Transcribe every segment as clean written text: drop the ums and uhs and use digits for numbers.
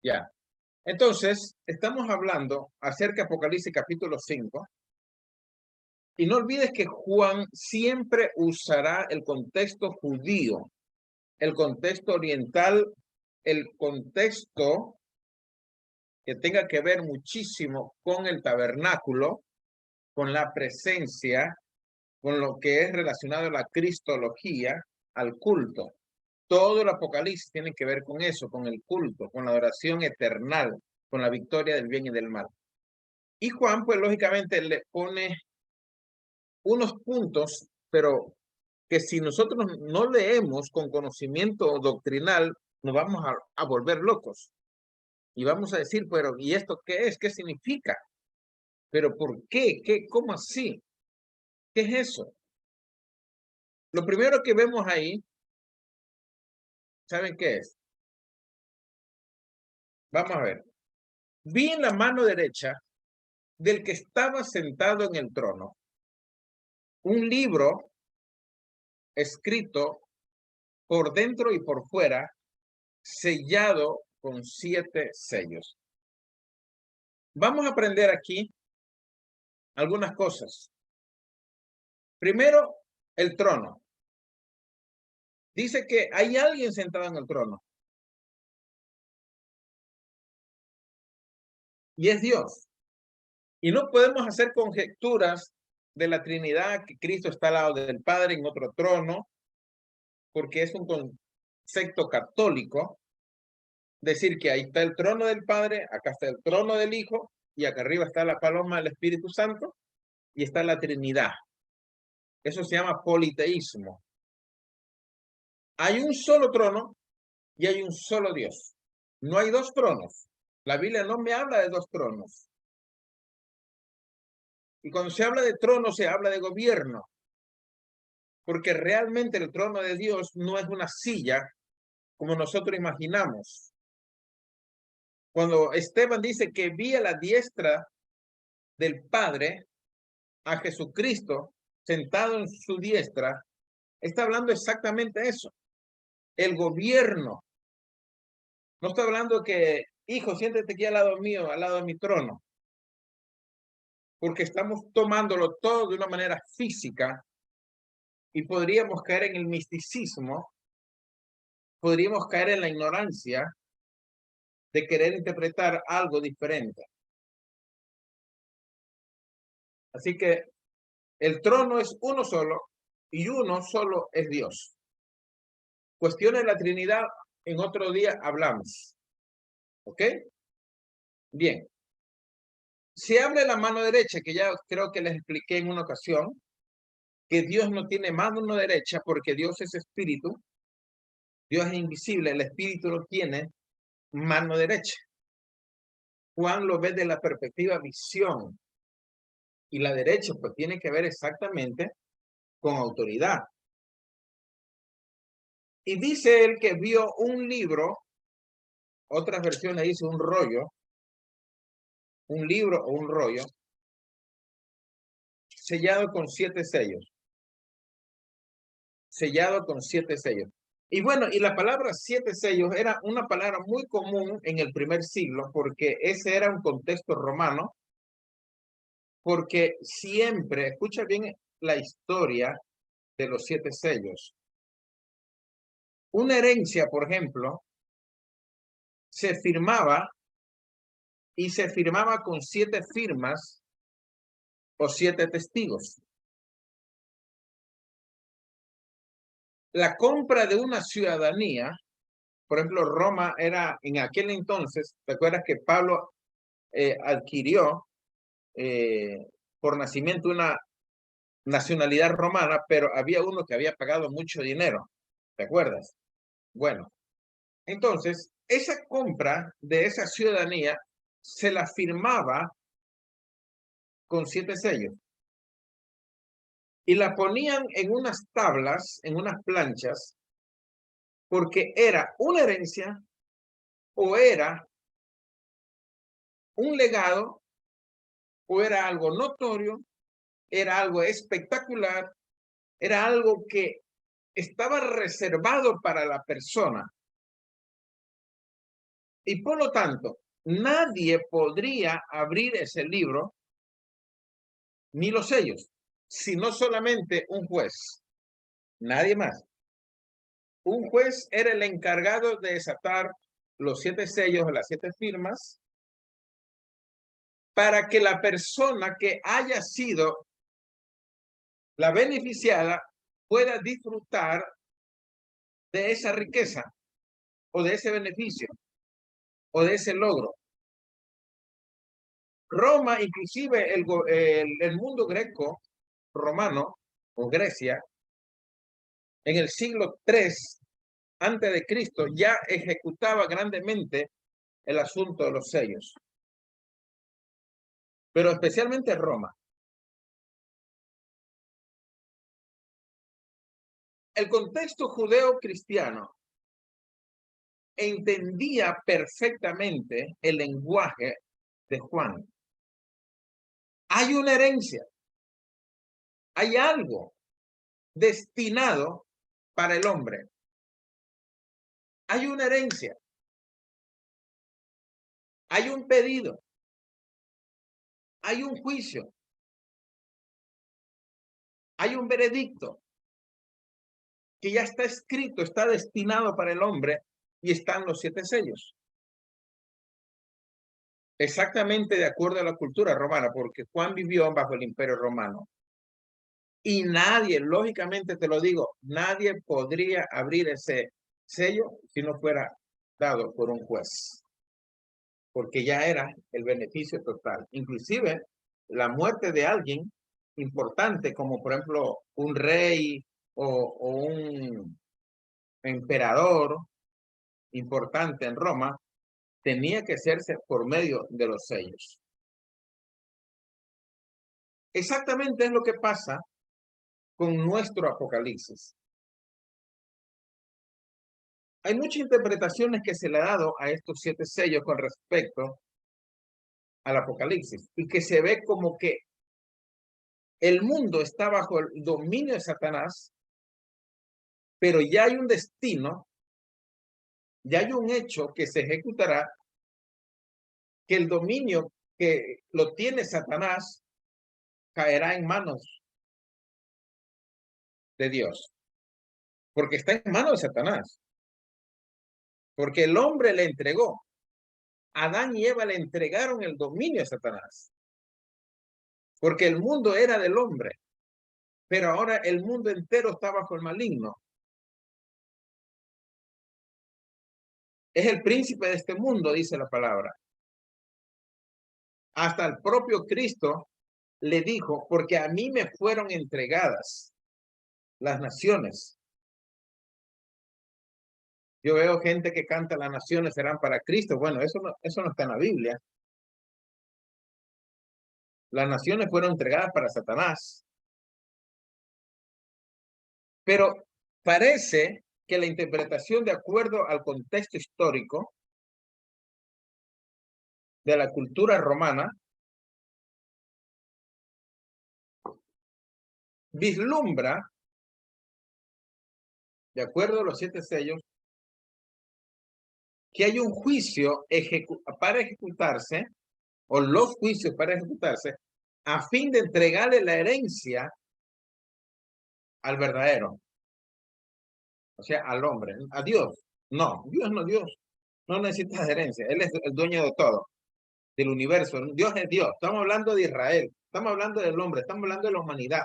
Ya. Entonces, estamos hablando acerca de Apocalipsis capítulo 5. Y no olvides que Juan siempre usará el contexto judío, el contexto oriental, el contexto que tenga que ver muchísimo con el tabernáculo, con la presencia, con lo que es relacionado a la cristología, al culto. Todo el Apocalipsis tiene que ver con eso, con el culto, con la adoración eternal, con la victoria del bien y del mal. Y Juan, pues lógicamente le pone unos puntos, pero que si nosotros no leemos con conocimiento doctrinal, nos vamos a volver locos. Y vamos a decir, pero ¿y esto qué es? ¿Qué significa? ¿Pero por qué? ¿Qué? ¿Cómo así? ¿Qué es eso? Lo primero que vemos ahí, ¿saben qué es? Vamos a ver. Vi en la mano derecha del que estaba sentado en el trono un libro escrito por dentro y por fuera, sellado con 7 sellos. Vamos a aprender aquí algunas cosas. Primero, el trono. Dice que hay alguien sentado en el trono y es Dios. Y no podemos hacer conjeturas de la Trinidad, que Cristo está al lado del Padre en otro trono, porque es un concepto católico. Decir que ahí está el trono del Padre, acá está el trono del Hijo, y acá arriba está la paloma del Espíritu Santo, y está la Trinidad. Eso se llama politeísmo. Hay un solo trono y hay un solo Dios. No hay dos tronos. La Biblia no me habla de dos tronos. Y cuando se habla de trono, se habla de gobierno. Porque realmente el trono de Dios no es una silla como nosotros imaginamos. Cuando Esteban dice que vi a la diestra del Padre, a Jesucristo sentado en su diestra, está hablando exactamente eso. El gobierno. No está hablando que, hijo, siéntate aquí al lado mío, al lado de mi trono. Porque estamos tomándolo todo de una manera física y podríamos caer en el misticismo, podríamos caer en la ignorancia de querer interpretar algo diferente. Así que el trono es uno solo y uno solo es Dios. Cuestiones de la Trinidad, en otro día hablamos. ¿Ok? Bien. Se abre la mano derecha, que ya creo que les expliqué en una ocasión, que Dios no tiene mano derecha porque Dios es espíritu, Dios es invisible, el espíritu no tiene mano derecha. Juan lo ve de la perspectiva visión y la derecha pues tiene que ver exactamente con autoridad. Y dice él que vio un libro, otras versiones dice un rollo, un libro o un rollo, sellado con 7 sellos. Sellado con 7 sellos. Y bueno, y la palabra 7 sellos era una palabra muy común en el primer siglo, porque ese era un contexto romano, porque siempre, escucha bien la historia de los 7 sellos. Una herencia, por ejemplo, se firmaba y se firmaba con 7 firmas o 7 testigos. La compra de una ciudadanía, por ejemplo, Roma era en aquel entonces, ¿te acuerdas que Pablo adquirió por nacimiento una nacionalidad romana, pero había uno que había pagado mucho dinero? ¿Te acuerdas? Bueno, entonces, esa compra de esa ciudadanía se la firmaba con 7 sellos y la ponían en unas tablas, en unas planchas, porque era una herencia o era un legado o era algo notorio, era algo espectacular, era algo que estaba reservado para la persona. Y por lo tanto, nadie podría abrir ese libro ni los sellos, sino solamente un juez, nadie más. Un juez era el encargado de desatar los 7 sellos o las 7 firmas para que la persona que haya sido la beneficiada pueda disfrutar de esa riqueza o de ese beneficio o de ese logro. Roma, inclusive el mundo greco romano o Grecia, en el siglo III antes de Cristo ya ejecutaba grandemente el asunto de los sellos, pero especialmente Roma. El contexto judeo-cristiano entendía perfectamente el lenguaje de Juan. Hay una herencia, hay algo destinado para el hombre. Hay una herencia, hay un pedido, hay un juicio, hay un veredicto que ya está escrito, está destinado para el hombre y están los 7 sellos. Exactamente de acuerdo a la cultura romana, porque Juan vivió bajo el Imperio Romano. Y nadie, lógicamente te lo digo, nadie podría abrir ese sello si no fuera dado por un juez, porque ya era el beneficio total. Inclusive la muerte de alguien importante, como por ejemplo un rey o un emperador importante en Roma, tenía que hacerse por medio de los sellos. Exactamente es lo que pasa con nuestro Apocalipsis. Hay muchas interpretaciones que se le ha dado a estos 7 sellos con respecto al Apocalipsis y que se ve como que el mundo está bajo el dominio de Satanás, pero ya hay un destino, ya hay un hecho que se ejecutará, que el dominio que lo tiene Satanás caerá en manos de Dios, porque está en manos de Satanás, porque el hombre le entregó. Adán y Eva le entregaron el dominio a Satanás, porque el mundo era del hombre, pero ahora el mundo entero está bajo el maligno. Es el príncipe de este mundo, dice la palabra. Hasta el propio Cristo le dijo, porque a mí me fueron entregadas las naciones. Yo veo gente que canta las naciones serán para Cristo. Bueno, eso no está en la Biblia. Las naciones fueron entregadas para Satanás. Pero parece que la interpretación de acuerdo al contexto histórico de la cultura romana vislumbra, de acuerdo a los 7 sellos, que hay un juicio para ejecutarse, o los juicios para ejecutarse, a fin de entregarle la herencia al verdadero. O sea, al hombre, a Dios. No, Dios no necesita herencia. Él es el dueño de todo, del universo. Dios es Dios. Estamos hablando de Israel, estamos hablando del hombre, estamos hablando de la humanidad.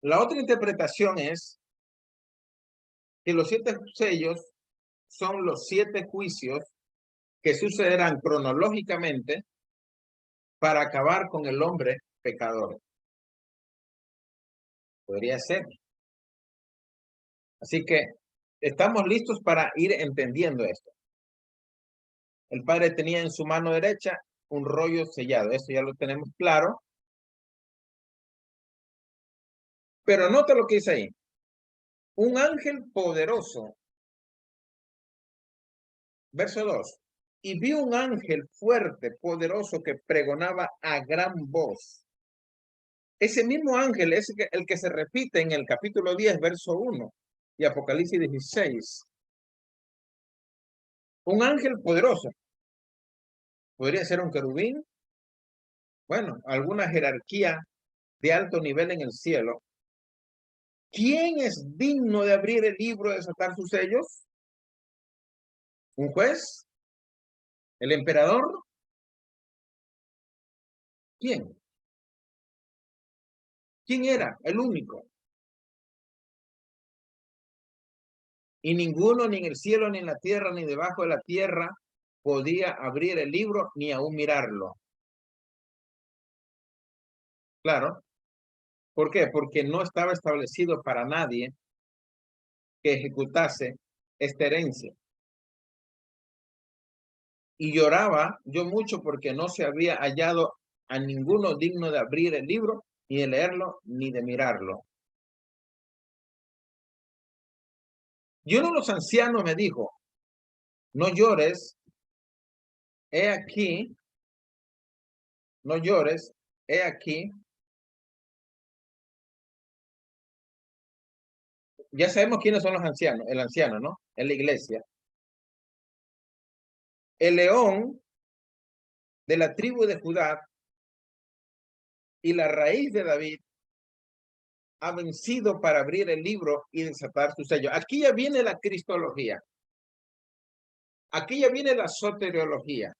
La otra interpretación es que los 7 sellos son los 7 juicios que sucederán cronológicamente para acabar con el hombre pecador. Podría ser. Así que estamos listos para ir entendiendo esto. El Padre tenía en su mano derecha un rollo sellado. Eso ya lo tenemos claro. Pero nota lo que dice ahí. Un ángel poderoso. Verso 2. Y vi un ángel fuerte, poderoso, que pregonaba a gran voz. Ese mismo ángel es el que se repite en el capítulo 10, verso 1. y Apocalipsis 16. Un ángel poderoso. Podría ser un querubín. Bueno, alguna jerarquía de alto nivel en el cielo. ¿Quién es digno de abrir el libro y desatar sus sellos? ¿Un juez? ¿El emperador? ¿Quién? ¿Quién era? El único. Y ninguno, ni en el cielo, ni en la tierra, ni debajo de la tierra, podía abrir el libro, ni aún mirarlo. Claro. ¿Por qué? Porque no estaba establecido para nadie que ejecutase esta herencia. Y lloraba yo mucho porque no se había hallado a ninguno digno de abrir el libro, ni de leerlo, ni de mirarlo. Y uno de los ancianos me dijo, no llores, he aquí, no llores, he aquí. Ya sabemos quiénes son los ancianos, el anciano, ¿no? En la iglesia. El león de la tribu de Judá y la raíz de David ha vencido para abrir el libro y desatar su sello. Aquí ya viene la cristología. Aquí ya viene la soteriología.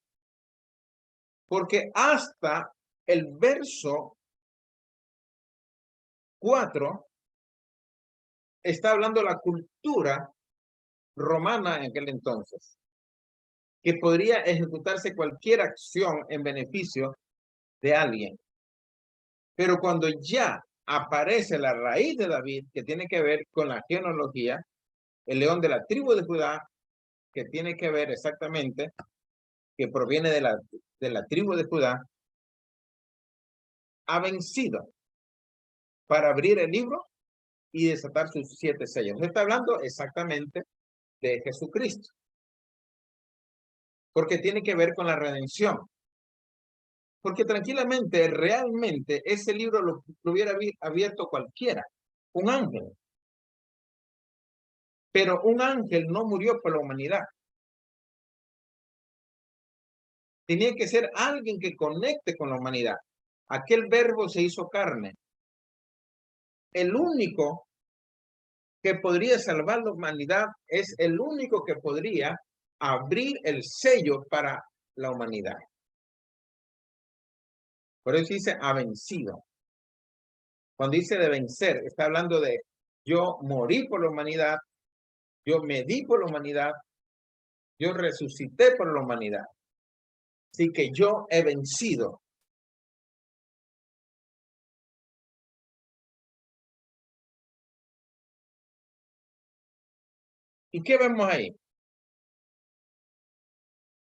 Porque hasta el verso 4 está hablando de la cultura romana en aquel entonces, que podría ejecutarse cualquier acción en beneficio de alguien. Pero cuando ya aparece la raíz de David, que tiene que ver con la genealogía, el león de la tribu de Judá, que tiene que ver exactamente, que proviene de la tribu de Judá, ha vencido para abrir el libro y desatar sus 7 sellos. Está hablando exactamente de Jesucristo, porque tiene que ver con la redención. Porque tranquilamente, realmente, ese libro lo hubiera abierto cualquiera, un ángel. Pero un ángel no murió por la humanidad. Tenía que ser alguien que conecte con la humanidad. Aquel verbo se hizo carne. El único que podría salvar la humanidad es el único que podría abrir el sello para la humanidad. Por eso dice ha vencido. Cuando dice de vencer, está hablando de yo morí por la humanidad, yo me di por la humanidad, yo resucité por la humanidad. Así que yo he vencido. ¿Y qué vemos ahí?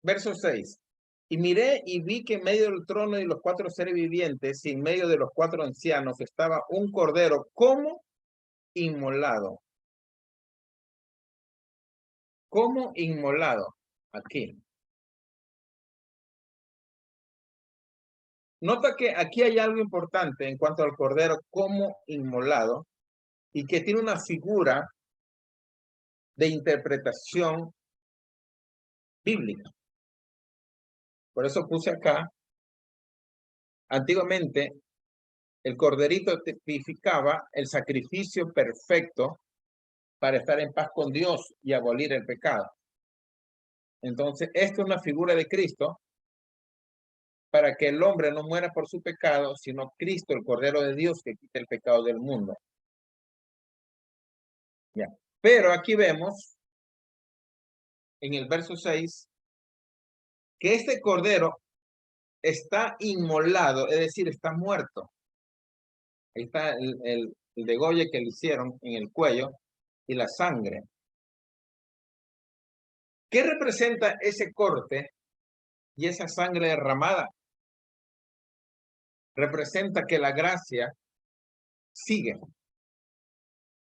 Verso 6. Y miré y vi que en medio del trono y los 4 seres vivientes y en medio de los 4 ancianos estaba un cordero como inmolado. Como inmolado. Aquí. Nota que aquí hay algo importante en cuanto al cordero como inmolado y que tiene una figura de interpretación bíblica. Por eso puse acá, antiguamente, el corderito tipificaba el sacrificio perfecto para estar en paz con Dios y abolir el pecado. Entonces, esto es una figura de Cristo para que el hombre no muera por su pecado, sino Cristo, el Cordero de Dios, que quita el pecado del mundo. Ya. Pero aquí vemos, en el verso 6, que este Cordero está inmolado, es decir, está muerto. Ahí está el degolle que le hicieron en el cuello y la sangre. ¿Qué representa ese corte y esa sangre derramada? Representa que la gracia sigue,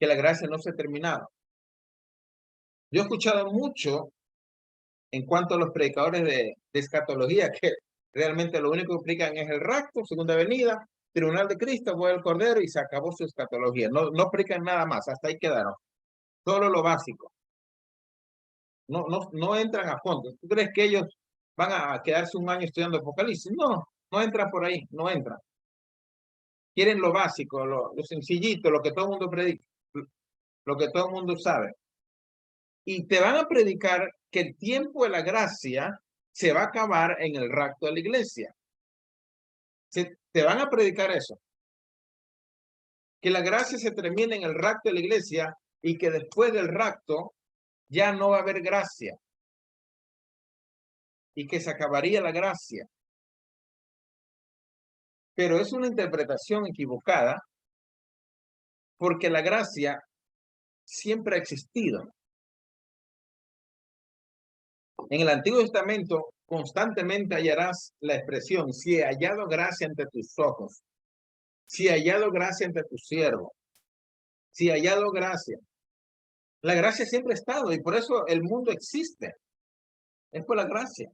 que la gracia no se ha terminado. Yo he escuchado mucho en cuanto a los predicadores de escatología, que realmente lo único que explican es el rapto, segunda venida, tribunal de Cristo, voy al Cordero y se acabó su escatología. No explican nada más, hasta ahí quedaron. solo lo básico. No entran a fondo. ¿Tú crees que ellos van a quedarse un año estudiando Apocalipsis? No entran por ahí, no entran. Quieren lo básico, lo sencillito, lo que todo el mundo predica, lo que todo el mundo sabe. Y te van a predicar que el tiempo de la gracia se va a acabar en el rapto de la iglesia. Te van a predicar eso. Que la gracia se termine en el rapto de la iglesia y que después del rapto ya no va a haber gracia. Y que se acabaría la gracia. Pero es una interpretación equivocada porque la gracia siempre ha existido. En el Antiguo Testamento constantemente hallarás la expresión, si he hallado gracia ante tus ojos, si he hallado gracia ante tu siervo, si he hallado gracia. La gracia siempre ha estado y por eso el mundo existe. Es por la gracia.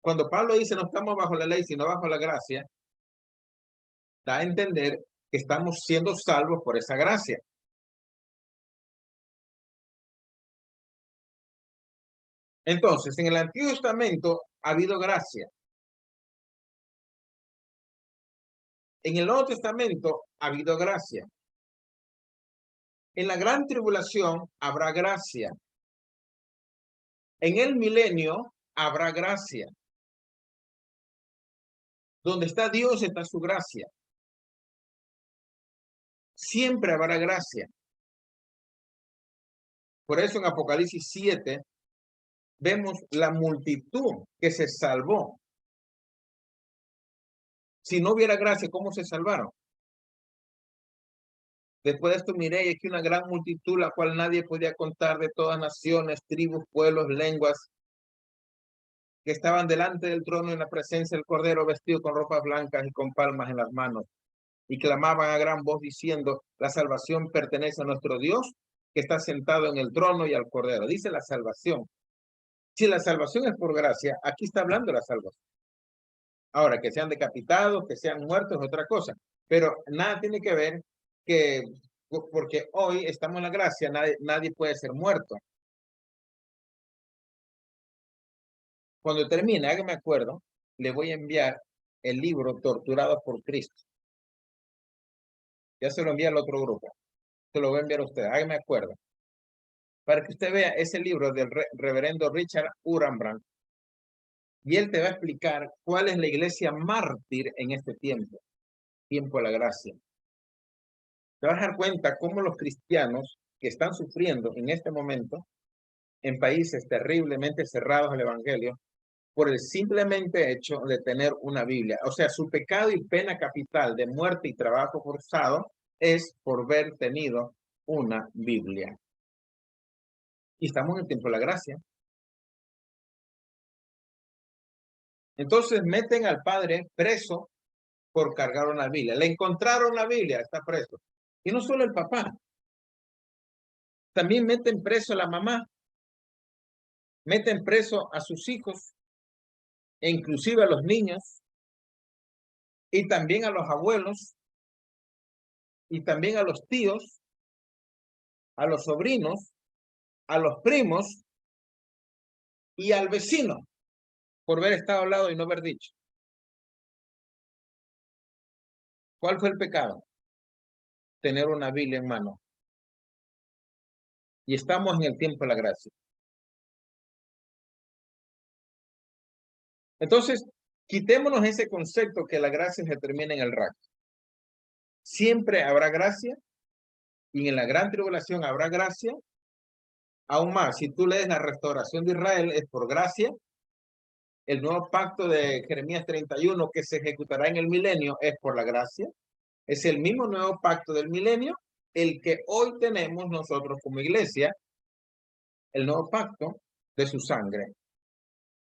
Cuando Pablo dice no estamos bajo la ley, sino bajo la gracia, da a entender que estamos siendo salvos por esa gracia. Entonces, en el Antiguo Testamento ha habido gracia. En el Nuevo Testamento ha habido gracia. En la gran tribulación habrá gracia. En el milenio habrá gracia. Donde está Dios está su gracia. Siempre habrá gracia. Por eso en Apocalipsis 7 vemos la multitud que se salvó. Si no hubiera gracia, ¿cómo se salvaron? Después de esto miré aquí una gran multitud, la cual nadie podía contar, de todas naciones, tribus, pueblos, lenguas, que estaban delante del trono en la presencia del Cordero, vestido con ropas blancas y con palmas en las manos. Y clamaban a gran voz diciendo, la salvación pertenece a nuestro Dios, que está sentado en el trono y al Cordero. Dice la salvación. Si la salvación es por gracia, aquí está hablando la salvación. Ahora, que sean decapitados, que sean muertos, es otra cosa. Pero nada tiene que ver que, porque hoy estamos en la gracia, nadie puede ser muerto. Cuando termine, hágame acuerdo, le voy a enviar el libro Torturados por Cristo. Ya se lo envié al otro grupo. Se lo voy a enviar a usted, hágame acuerdo. Para que usted vea ese libro del reverendo Richard Uranbrand. Y él te va a explicar cuál es la iglesia mártir en este tiempo. Tiempo de la gracia. Te vas a dar cuenta cómo los cristianos que están sufriendo en este momento en países terriblemente cerrados al evangelio por el simplemente hecho de tener una Biblia. O sea, su pecado y pena capital de muerte y trabajo forzado es por haber tenido una Biblia. Y estamos en el tiempo de la gracia. Entonces meten al padre preso por cargar una Biblia. Le encontraron la Biblia, está preso. Y no solo el papá. También meten preso a la mamá. Meten preso a sus hijos, e inclusive a los niños, y también a los abuelos, y también a los tíos, a los sobrinos, a los primos y al vecino, por haber estado al lado y no haber dicho. ¿Cuál fue el pecado? Tener una Biblia en mano. Y estamos en el tiempo de la gracia. Entonces, quitémonos ese concepto que la gracia se termina en el rapto. Siempre habrá gracia, y en la gran tribulación habrá gracia. Aún más, si tú lees la restauración de Israel, es por gracia. El nuevo pacto de Jeremías 31 que se ejecutará en el milenio es por la gracia. Es el mismo nuevo pacto del milenio, el que hoy tenemos nosotros como iglesia, el nuevo pacto de su sangre.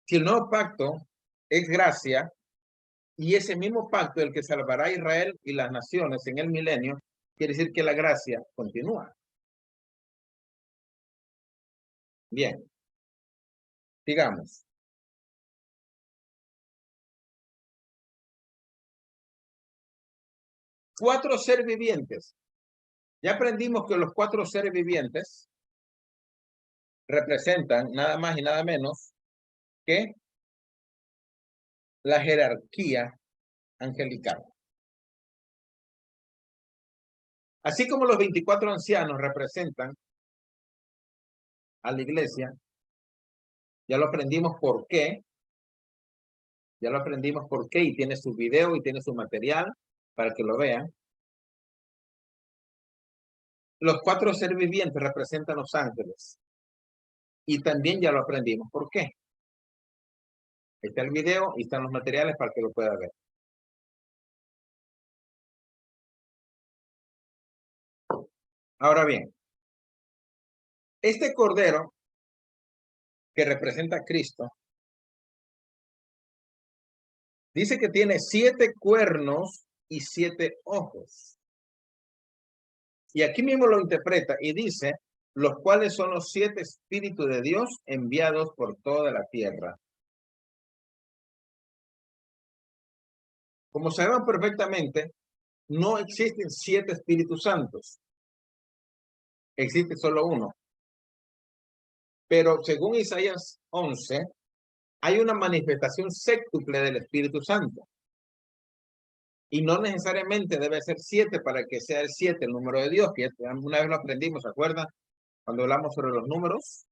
Si el nuevo pacto es gracia, y ese mismo pacto, el que salvará a Israel y las naciones en el milenio, quiere decir que la gracia continúa. Bien, digamos. Cuatro seres vivientes Ya aprendimos que los 4 seres vivientes representan nada más y nada menos que la jerarquía angelical. Así como los 24 ancianos representan a la iglesia, ya lo aprendimos por qué, y tiene su video y tiene su material para que lo vean. Los 4 seres vivientes representan los ángeles y también ya lo aprendimos por qué. Está el video y están los materiales para que lo pueda ver. Ahora bien, este cordero que representa a Cristo dice que tiene 7 cuernos y 7 ojos. Y aquí mismo lo interpreta y dice, los cuales son los 7 espíritus de Dios enviados por toda la tierra. Como sabemos perfectamente, no existen 7 espíritus santos. Existe solo uno. Pero según Isaías 11, hay una manifestación séctuple del Espíritu Santo. Y no necesariamente debe ser 7 para que sea el 7 el número de Dios, que una vez lo aprendimos, ¿se acuerdan? Cuando hablamos sobre los números.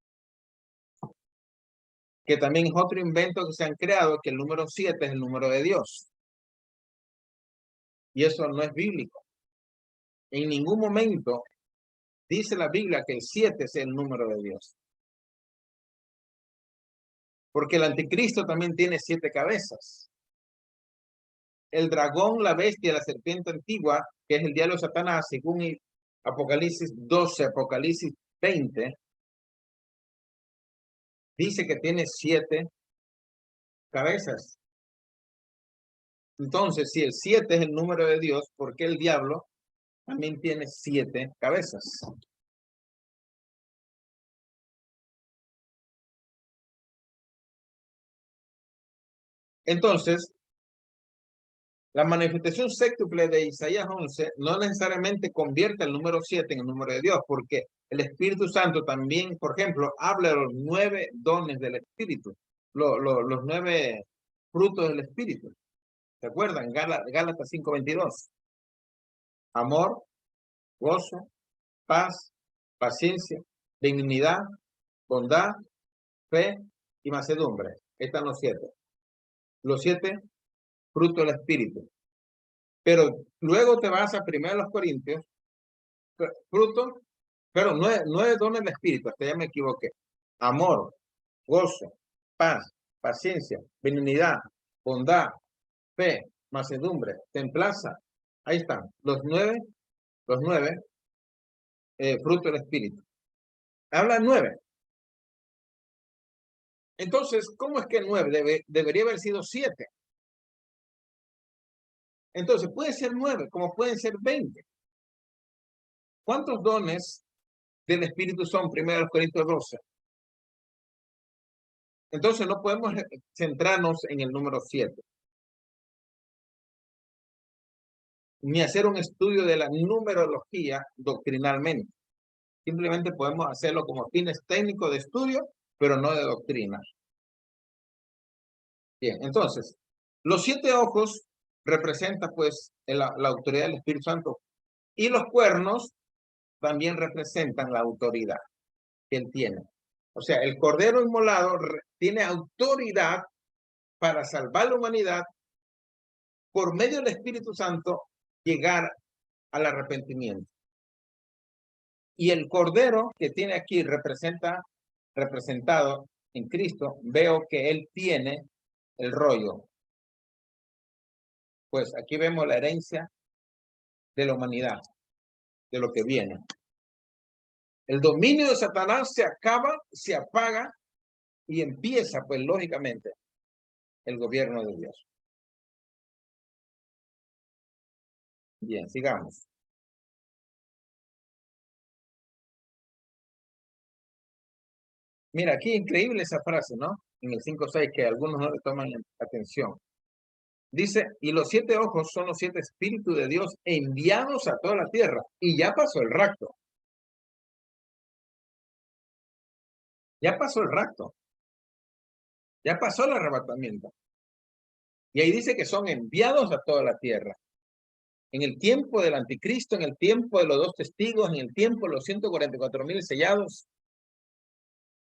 Que también es otro invento que se han creado, que el número 7 es el número de Dios. Y eso no es bíblico. En ningún momento dice la Biblia que el 7 es el número de Dios. Porque el anticristo también tiene 7 cabezas. El dragón, la bestia, la serpiente antigua, que es el diablo de Satanás, según Apocalipsis 12, Apocalipsis 20, dice que tiene 7 cabezas. Entonces, si el 7 es el número de Dios, ¿por qué el diablo también tiene 7 cabezas? Entonces, la manifestación séctuple de Isaías 11 no necesariamente convierte el número 7 en el número de Dios, porque el Espíritu Santo también, por ejemplo, habla de los 9 dones del Espíritu, los 9 frutos del Espíritu. ¿Se acuerdan? Gálatas 5:22. Amor, gozo, paz, paciencia, dignidad, bondad, fe y mansedumbre. Están los 7. Los 7 frutos del Espíritu. Pero luego te vas a 1 Corintios, fruto, pero 9 dones del Espíritu, hasta ya me equivoqué. Amor, gozo, paz, paciencia, benignidad, bondad, fe, mansedumbre, templanza. Ahí están, los 9 frutos del Espíritu. Habla 9. Entonces, ¿cómo es que 9? Debería haber sido 7. Entonces, puede ser 9, como pueden ser 20. ¿Cuántos dones del Espíritu son? 1 Corintios 12. Entonces, no podemos centrarnos en el número 7. Ni hacer un estudio de la numerología doctrinalmente. Simplemente podemos hacerlo como fines técnicos de estudio, pero no de doctrina. Bien, entonces, los 7 ojos representan pues la autoridad del Espíritu Santo y los cuernos también representan la autoridad que él tiene. O sea, el Cordero Inmolado tiene autoridad para salvar la humanidad por medio del Espíritu Santo, llegar al arrepentimiento. Y el Cordero que tiene aquí representado en Cristo, veo que él tiene el rollo. Pues aquí vemos la herencia de la humanidad, de lo que viene. El dominio de Satanás se acaba, se apaga y empieza, pues lógicamente, el gobierno de Dios. Bien, sigamos. Mira, aquí increíble esa frase, ¿no? En el 5:6, que algunos no le toman atención. Dice, y los 7 ojos son los 7 espíritus de Dios enviados a toda la tierra. Y ya pasó el rapto. Ya pasó el rapto. Ya pasó el arrebatamiento. Y ahí dice que son enviados a toda la tierra. En el tiempo del anticristo, en el tiempo de los 2 testigos, en el tiempo de los 144,000 sellados,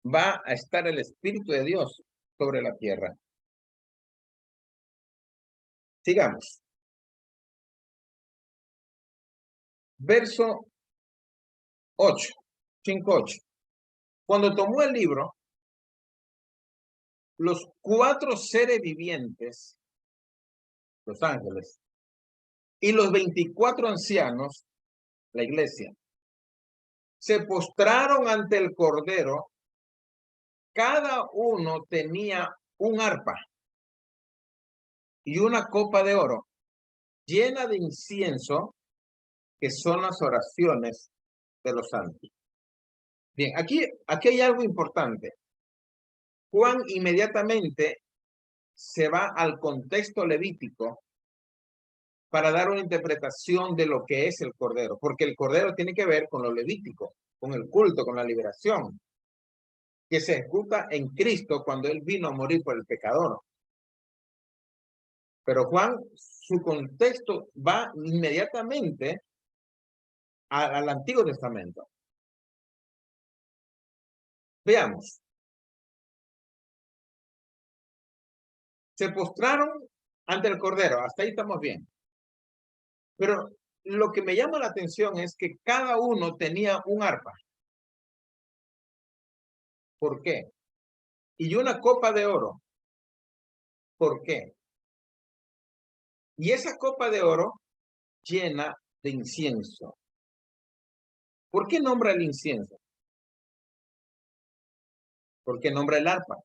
va a estar el Espíritu de Dios sobre la tierra. Sigamos. Verso 8, 5:8. Cuando tomó el libro, los 4 seres vivientes, los ángeles, y los 24 ancianos, la iglesia, se postraron ante el Cordero. Cada uno tenía un arpa y una copa de oro llena de incienso, que son las oraciones de los santos. Bien, aquí hay algo importante. Juan inmediatamente se va al contexto levítico para dar una interpretación de lo que es el Cordero, porque el Cordero tiene que ver con lo levítico, con el culto, con la liberación, que se ejecuta en Cristo cuando Él vino a morir por el pecador. Pero Juan, su contexto va inmediatamente al Antiguo Testamento. Veamos. Se postraron ante el Cordero, hasta ahí estamos bien. Pero lo que me llama la atención es que cada uno tenía un arpa. ¿Por qué? Y una copa de oro. ¿Por qué? Y esa copa de oro llena de incienso. ¿Por qué nombra el incienso? ¿Por qué nombra el arpa?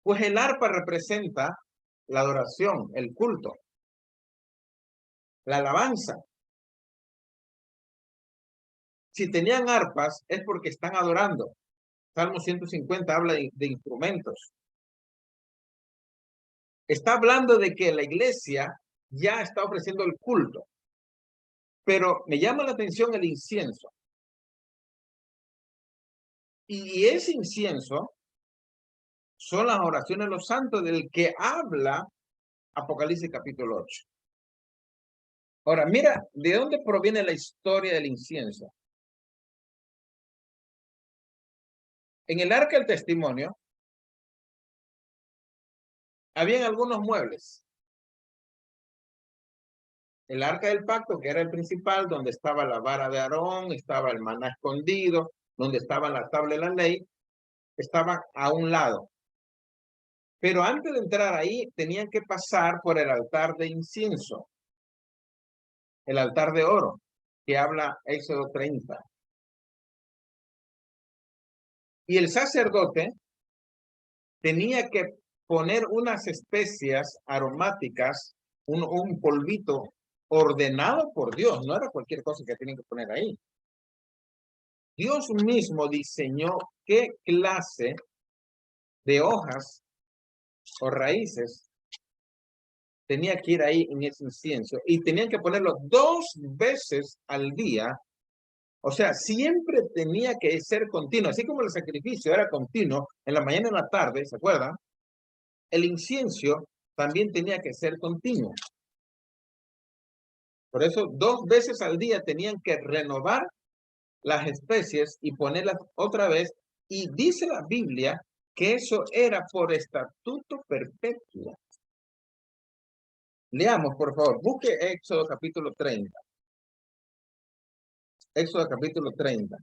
Pues el arpa representa la adoración, el culto, la alabanza. Si tenían arpas es porque están adorando. Salmo 150 habla de instrumentos. Está hablando de que la iglesia ya está ofreciendo el culto. Pero me llama la atención el incienso. Y ese incienso son las oraciones de los santos del que habla Apocalipsis capítulo 8. Ahora, mira, ¿de dónde proviene la historia del incienso? En el arca del testimonio, habían algunos muebles. El arca del pacto, que era el principal, donde estaba la vara de Aarón, estaba el maná escondido, donde estaba la tabla de la ley, estaba a un lado. Pero antes de entrar ahí, tenían que pasar por el altar de incienso, el altar de oro, que habla Éxodo 30. Y el sacerdote tenía que poner unas especias aromáticas, un polvito ordenado por Dios, no era cualquier cosa que tenían que poner ahí. Dios mismo diseñó qué clase de hojas o raíces tenía que ir ahí en ese incienso y tenían que ponerlo 2 veces al día. O sea, siempre tenía que ser continuo, así como el sacrificio era continuo en la mañana y en la tarde, ¿se acuerdan? El incienso también tenía que ser continuo. Por eso 2 veces al día tenían que renovar las especies y ponerlas otra vez. Y dice la Biblia que eso era por estatuto perpetuo. Leamos, por favor. Busque Éxodo capítulo 30. Éxodo capítulo 30.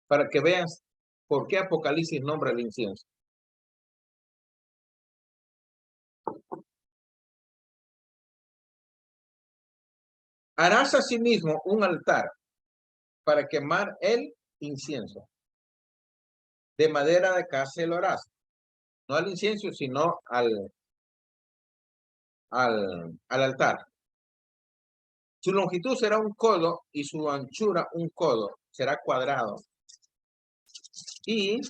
Para que veas por qué Apocalipsis nombra el incienso. Harás asimismo un altar para quemar el incienso. De madera de casa lo harás. No al incienso, sino al altar. Su longitud será 1 codo y su anchura 1 codo. Será cuadrado. Y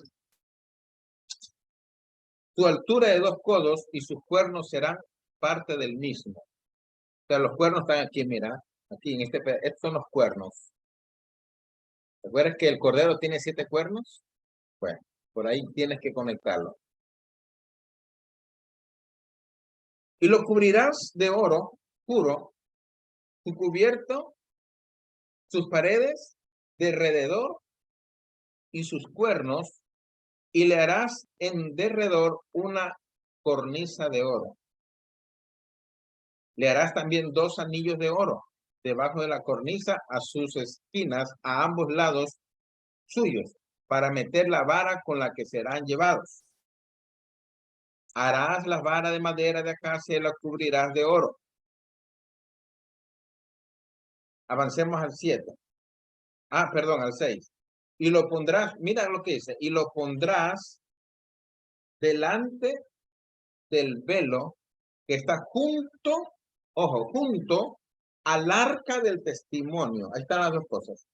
su altura de 2 codos y sus cuernos serán parte del mismo. O sea, los cuernos están aquí, mira, aquí en estos son los cuernos. ¿Te acuerdas que el cordero tiene 7 cuernos? Bueno, por ahí tienes que conectarlo. Y lo cubrirás de oro puro, su cubierto, sus paredes de alrededor y sus cuernos, y le harás en derredor una cornisa de oro. Le harás también 2 anillos de oro debajo de la cornisa a sus esquinas a ambos lados suyos, para meter la vara con la que serán llevados. Harás la vara de madera de acacia y la cubrirás de oro. Avancemos al 7. Perdón, al 6. Y lo pondrás, mira lo que dice, y lo pondrás delante del velo que está junto, ojo, junto al arca del testimonio. Ahí están las 2 cosas.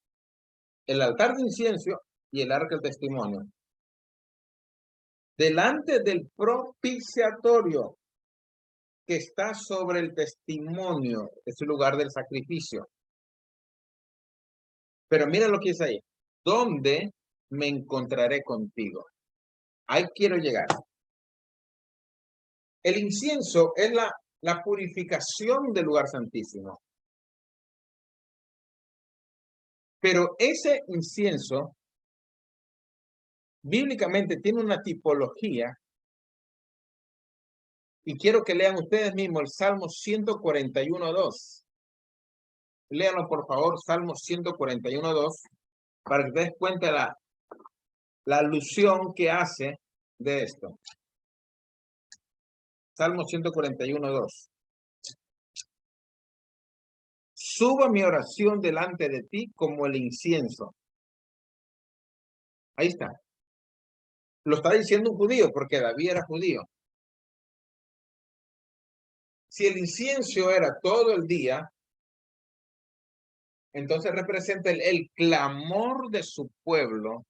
El altar de incienso y el arca del testimonio. Delante del propiciatorio que está sobre el testimonio, es el lugar del sacrificio. Pero mira lo que dice ahí. ¿Dónde me encontraré contigo? Ahí quiero llegar. El incienso es la purificación del lugar santísimo. Pero ese incienso, bíblicamente, tiene una tipología. Y quiero que lean ustedes mismos el Salmo 141.2. Léanlo, por favor, Salmo 141.2, para que te des cuenta la alusión que hace de esto. Salmo 141.2. Suba mi oración delante de ti como el incienso. Ahí está. Lo está diciendo un judío, porque David era judío. Si el incienso era todo el día, entonces representa el clamor de su pueblo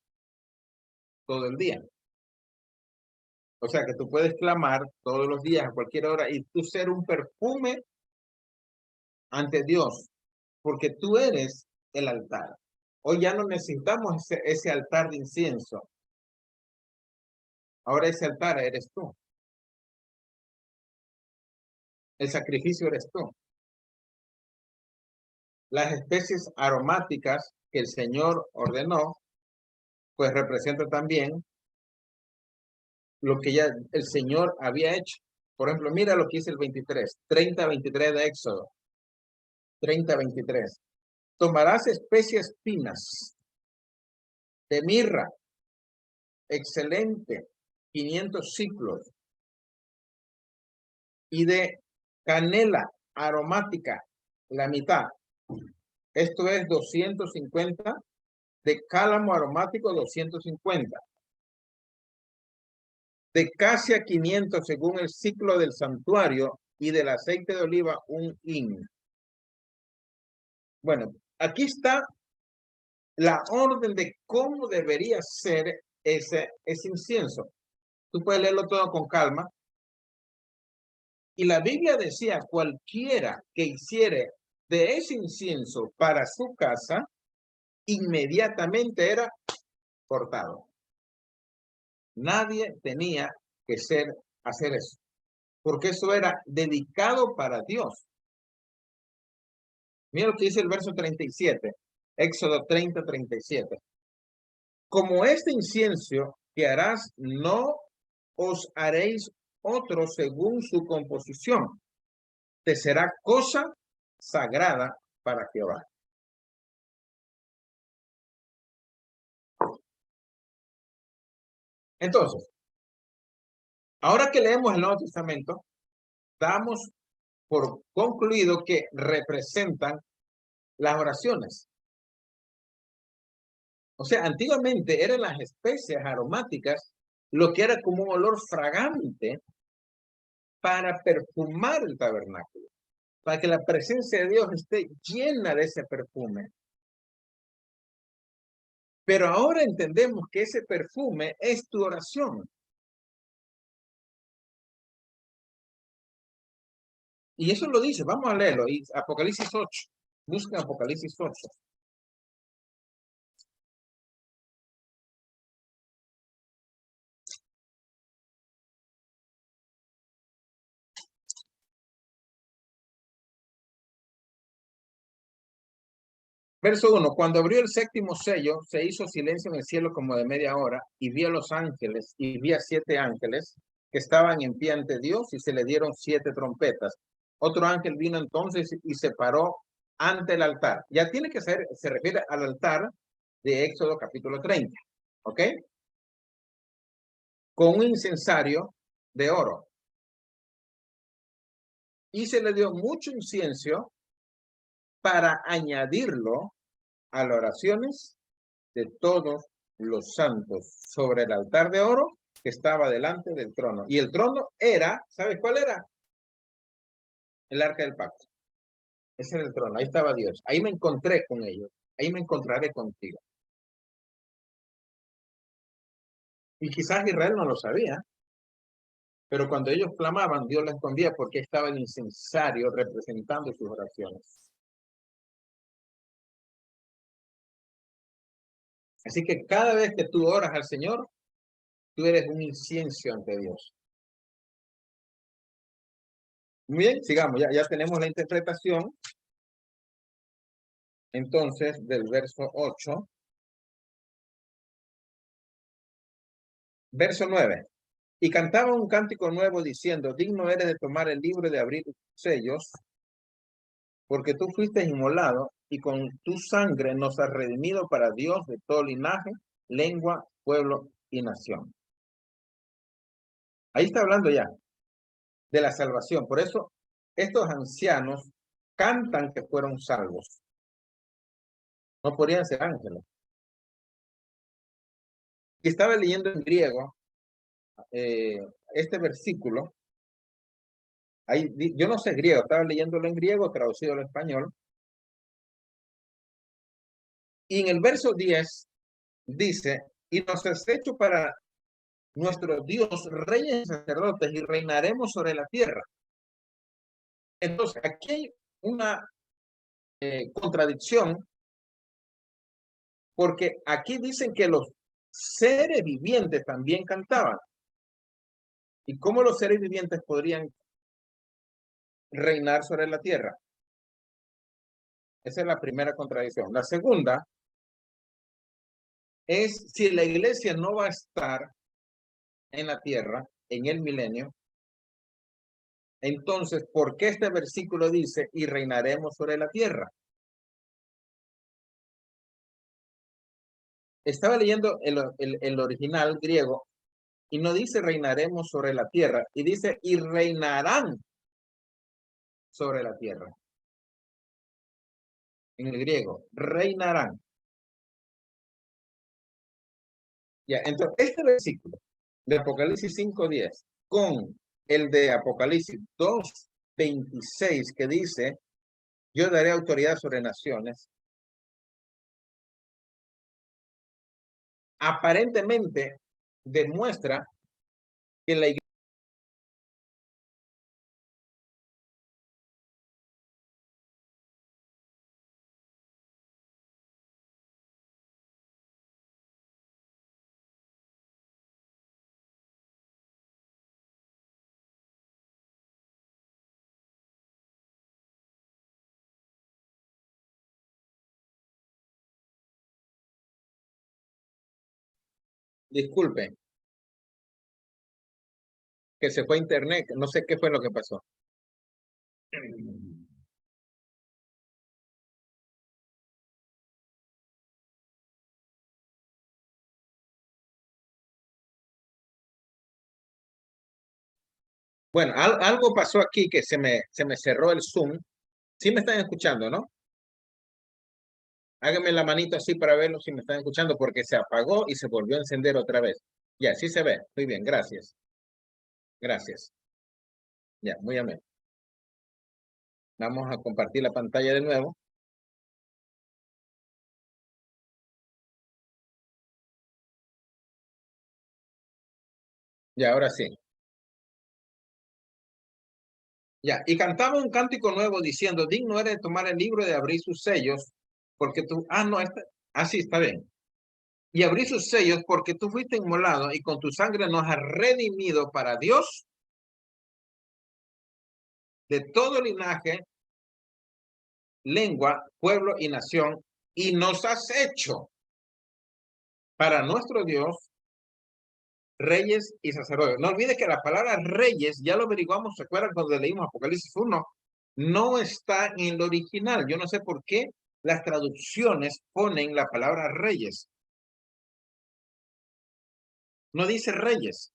todo el día. O sea que tú puedes clamar todos los días, a cualquier hora, y tú ser un perfume ante Dios, porque tú eres el altar. Hoy ya no necesitamos ese altar de incienso. Ahora ese altar eres tú. El sacrificio eres tú. Las especies aromáticas que el Señor ordenó, pues representa también lo que ya el Señor había hecho. Por ejemplo, mira lo que dice el 23, 30-23 de Éxodo. 30-23. Tomarás especies finas de mirra, excelente, 500 ciclos, y de canela aromática, la mitad. Esto es 250, de cálamo aromático 250, de casia 500 según el ciclo del santuario, y del aceite de oliva 1 hin. Bueno, aquí está la orden de cómo debería ser ese incienso. Tú puedes leerlo todo con calma. Y la Biblia decía, cualquiera que hiciere de ese incienso para su casa, inmediatamente era cortado. Nadie tenía que hacer eso, porque eso era dedicado para Dios. Mira lo que dice el verso 37, Éxodo 30-37. Como este incienso que harás, no os haréis otro según su composición. Te será cosa sagrada para Jehová. Entonces, ahora que leemos el Nuevo Testamento, damos por concluido que representan las oraciones. O sea, antiguamente eran las especias aromáticas lo que era como un olor fragante para perfumar el tabernáculo, para que la presencia de Dios esté llena de ese perfume. Pero ahora entendemos que ese perfume es tu oración. Y eso lo dice, vamos a leerlo. Y Apocalipsis 8. Busca Apocalipsis 8. Verso 1. Cuando abrió el séptimo sello, se hizo silencio en el cielo como de media hora, y vi a los ángeles, y vi a 7 ángeles que estaban en pie ante Dios, y se le dieron 7 trompetas. Otro ángel vino entonces y se paró ante el altar. Ya tiene que ser, se refiere al altar de Éxodo capítulo 30, ¿ok? Con un incensario de oro. Y se le dio mucho incienso para añadirlo a las oraciones de todos los santos sobre el altar de oro que estaba delante del trono. Y el trono era, ¿sabes cuál era? El arca del pacto. Ese era el trono, ahí estaba Dios. Ahí me encontré con ellos. Ahí me encontraré contigo. Y quizás Israel no lo sabía, pero cuando ellos clamaban, Dios les respondía porque estaba el incensario representando sus oraciones. Así que cada vez que tú oras al Señor, tú eres un incienso ante Dios. Muy bien, sigamos, ya tenemos la interpretación. Entonces, del verso 8. Verso 9. Y cantaba un cántico nuevo diciendo, digno eres de tomar el libro y de abrir sellos, porque tú fuiste inmolado y con tu sangre nos has redimido para Dios de todo linaje, lengua, pueblo y nación. Ahí está hablando ya de la salvación. Por eso estos ancianos cantan que fueron salvos. No podrían ser ángeles. Y estaba leyendo en griego este versículo. Ahí, yo no sé griego, estaba leyéndolo en griego, traducido al español. Y en el verso 10 dice, y nos has hecho para nuestro Dios reyes y sacerdotes y reinaremos sobre la tierra. Entonces, aquí hay una contradicción, porque aquí dicen que los seres vivientes también cantaban. ¿Y cómo los seres vivientes podrían reinar sobre la tierra? Esa es la primera contradicción. La segunda es si la iglesia no va a estar en la tierra en el milenio, entonces, ¿por qué este versículo dice y reinaremos sobre la tierra? Estaba leyendo el original griego y no dice reinaremos sobre la tierra, y dice y reinarán sobre la tierra. En el griego, reinarán. Ya, entonces, este versículo de Apocalipsis 5:10 con el de Apocalipsis 2:26 que dice, yo daré autoridad sobre naciones, aparentemente demuestra que la iglesia. Disculpe, que se fue a internet, no sé qué fue lo que pasó. Bueno, algo pasó aquí que se me cerró el Zoom. Sí me están escuchando, ¿no? Háganme la manito así para verlo si me están escuchando, porque se apagó y se volvió a encender otra vez. Ya, sí se ve. Muy bien, gracias. Gracias. Ya, muy amable. Vamos a compartir la pantalla de nuevo. Ya, ahora sí. Ya, y cantaba un cántico nuevo diciendo, digno eres de tomar el libro y de abrir sus sellos, porque tú, no, así está bien. Y abrir sus sellos porque tú fuiste inmolado y con tu sangre nos has redimido para Dios de todo linaje, lengua, pueblo y nación, y nos has hecho para nuestro Dios reyes y sacerdotes. No olvides que la palabra reyes, ya lo averiguamos, ¿se acuerdan cuando leímos Apocalipsis 1? No está en el original. Yo no sé por qué las traducciones ponen la palabra reyes. No dice reyes.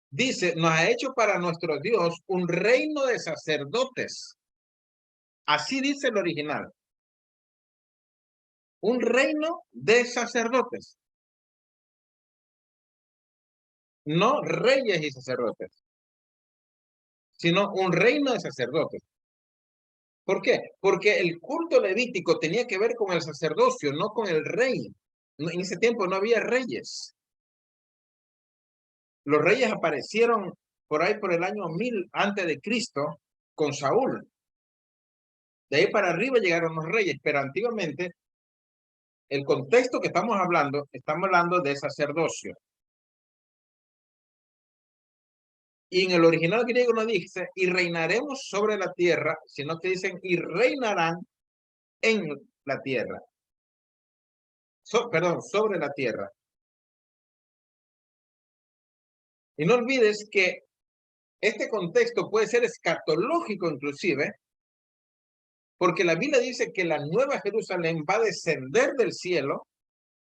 Dice, nos ha hecho para nuestro Dios un reino de sacerdotes. Así dice el original. Un reino de sacerdotes. No reyes y sacerdotes, sino un reino de sacerdotes. ¿Por qué? Porque el culto levítico tenía que ver con el sacerdocio, no con el rey. En ese tiempo no había reyes. Los reyes aparecieron por ahí por el año 1000 antes de Cristo con Saúl. De ahí para arriba llegaron los reyes, pero antiguamente el contexto que estamos hablando de sacerdocio. Y en el original griego no dice, y reinaremos sobre la tierra, sino que dicen, y reinarán en la tierra. Perdón, sobre la tierra. Y no olvides que este contexto puede ser escatológico inclusive, porque la Biblia dice que la nueva Jerusalén va a descender del cielo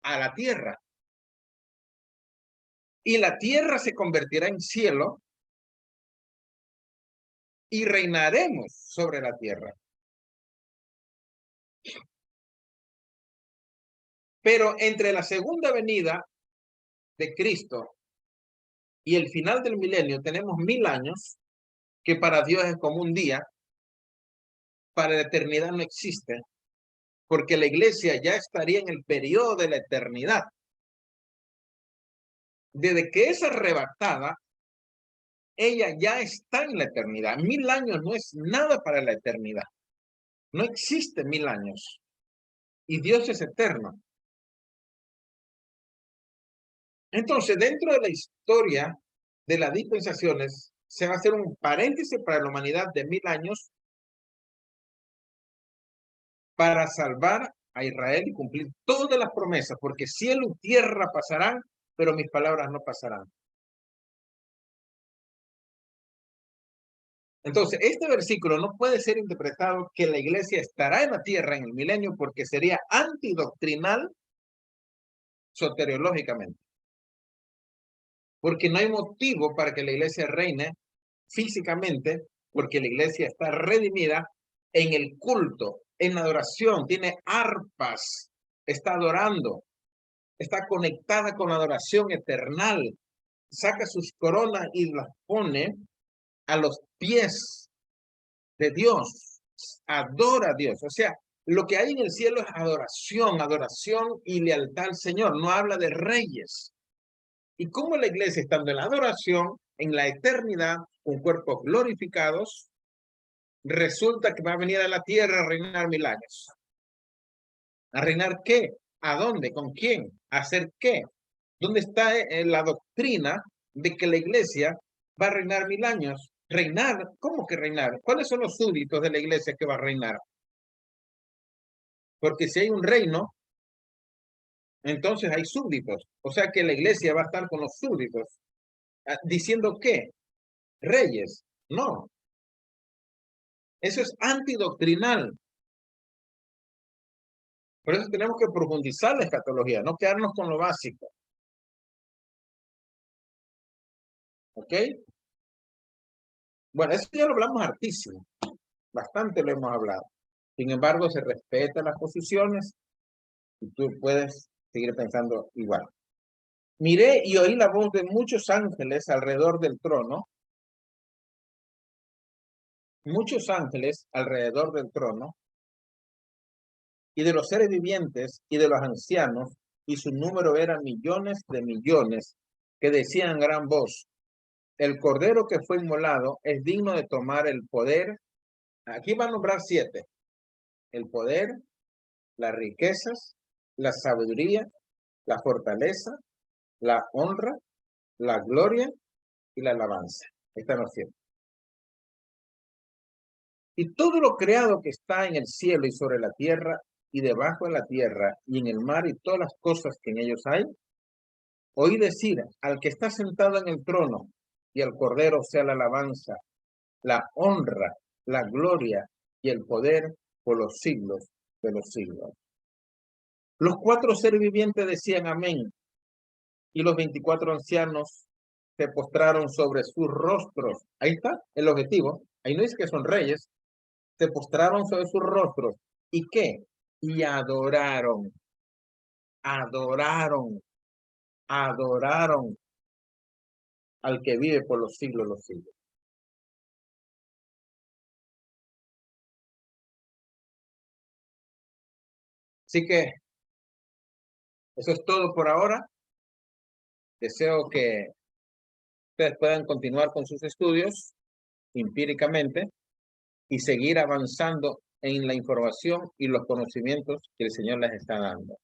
a la tierra. Y la tierra se convertirá en cielo y reinaremos sobre la tierra. Pero entre la segunda venida de Cristo y el final del milenio tenemos 1000 años, que para Dios es como un día, para la eternidad no existe, porque la iglesia ya estaría en el periodo de la eternidad. Desde que es arrebatada, ella ya está en la eternidad. 1000 años no es nada para la eternidad. No existe 1000 años. Y Dios es eterno. Entonces, dentro de la historia de las dispensaciones, se va a hacer un paréntesis para la humanidad de 1000 años para salvar a Israel y cumplir todas las promesas, porque cielo y tierra pasarán, pero mis palabras no pasarán. Entonces, este versículo no puede ser interpretado que la iglesia estará en la tierra en el milenio porque sería antidoctrinal soteriológicamente. Porque no hay motivo para que la iglesia reine físicamente, porque la iglesia está redimida en el culto, en la adoración, tiene arpas, está adorando, está conectada con la adoración eternal, saca sus coronas y las pone a los pies de Dios, adora a Dios. O sea, lo que hay en el cielo es adoración, adoración y lealtad al Señor, no habla de reyes. Y como la iglesia, estando en la adoración, en la eternidad, con cuerpos glorificados, resulta que va a venir a la tierra a reinar 1000 años. ¿A reinar qué? ¿A dónde? ¿Con quién? ¿A hacer qué? ¿Dónde está la doctrina de que la iglesia va a reinar 1000 años? ¿Reinar? ¿Cómo que reinar? ¿Cuáles son los súbditos de la iglesia que va a reinar? Porque si hay un reino, entonces hay súbditos. O sea que la iglesia va a estar con los súbditos. ¿Diciendo qué? Reyes. No. Eso es antidoctrinal. Por eso tenemos que profundizar la escatología, no quedarnos con lo básico. ¿Ok? Bueno, eso ya lo hablamos hartísimo. Bastante lo hemos hablado. Sin embargo, se respetan las posiciones y tú puedes seguir pensando igual. Miré y oí la voz de muchos ángeles alrededor del trono. Muchos ángeles alrededor del trono y de los seres vivientes y de los ancianos, y su número era millones de millones, que decían en gran voz, el cordero que fue inmolado es digno de tomar el poder. Aquí va a nombrar 7. El poder, las riquezas, la sabiduría, la fortaleza, la honra, la gloria y la alabanza. Están los 7. Y todo lo creado que está en el cielo y sobre la tierra y debajo de la tierra y en el mar y todas las cosas que en ellos hay, oí decir al que está sentado en el trono y al Cordero sea la alabanza, la honra, la gloria y el poder por los siglos de los siglos. Los 4 seres vivientes decían amén, y los 24 ancianos se postraron sobre sus rostros. Ahí está el objetivo. Ahí no es que son reyes. Se postraron sobre sus rostros. ¿Y qué? Y adoraron, adoraron, adoraron al que vive por los siglos de los siglos. Así que eso es todo por ahora. Deseo que ustedes puedan continuar con sus estudios empíricamente y seguir avanzando en la información y los conocimientos que el Señor les está dando.